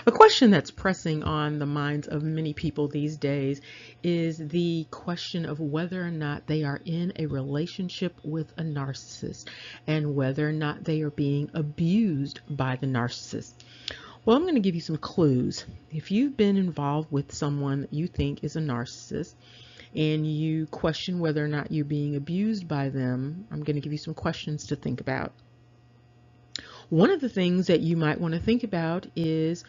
A question that's pressing on the minds of many people these days is the question of whether or not they are in a relationship with a narcissist and whether or not they are being abused by the narcissist. Well, I'm going to give you some clues. If you've been involved with someone that you think is a narcissist and you question whether or not you're being abused by them, I'm going to give you some questions to think about. One of the things that you might want to think about is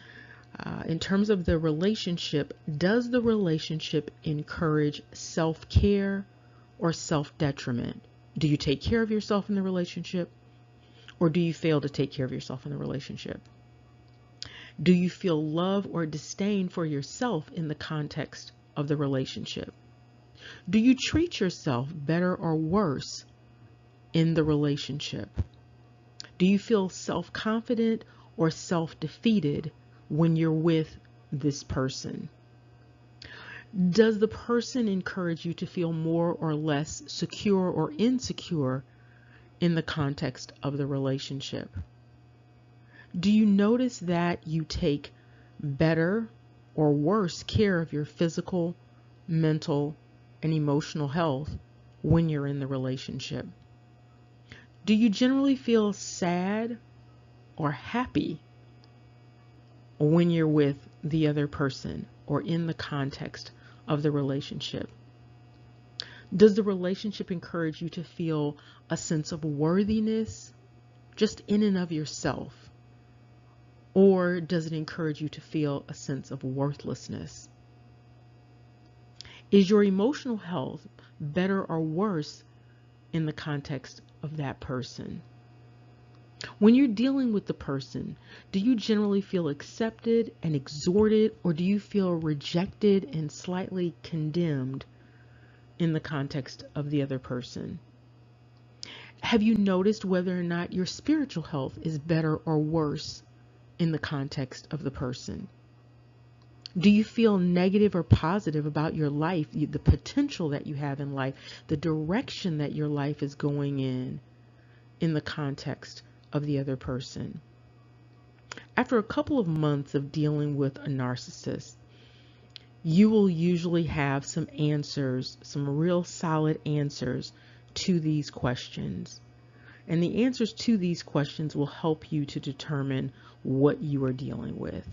in terms of the relationship, does the relationship encourage self-care or self-detriment? Do you take care of yourself in the relationship, or do you fail to take care of yourself in the relationship? Do you feel love or disdain for yourself in the context of the relationship? Do you treat yourself better or worse in the relationship? Do you feel self-confident or self-defeated when you're with this person? Does the person encourage you to feel more or less secure or insecure in the context of the relationship? Do you notice that you take better or worse care of your physical, mental, and emotional health when you're in the relationship? Do you generally feel sad or happy when you're with the other person or in the context of the relationship? Does the relationship encourage you to feel a sense of worthiness just in and of yourself? Or does it encourage you to feel a sense of worthlessness? Is your emotional health better or worse in the context of that person? When you're dealing with the person, do you generally feel accepted and exhorted, or do you feel rejected and slightly condemned in the context of the other person? Have you noticed whether or not your spiritual health is better or worse in the context of the person? Do you feel negative or positive about your life, the potential that you have in life, the direction that your life is going in the context of the other person? After a couple of months of dealing with a narcissist, you will usually have some answers, some real solid answers to these questions. And the answers to these questions will help you to determine what you are dealing with.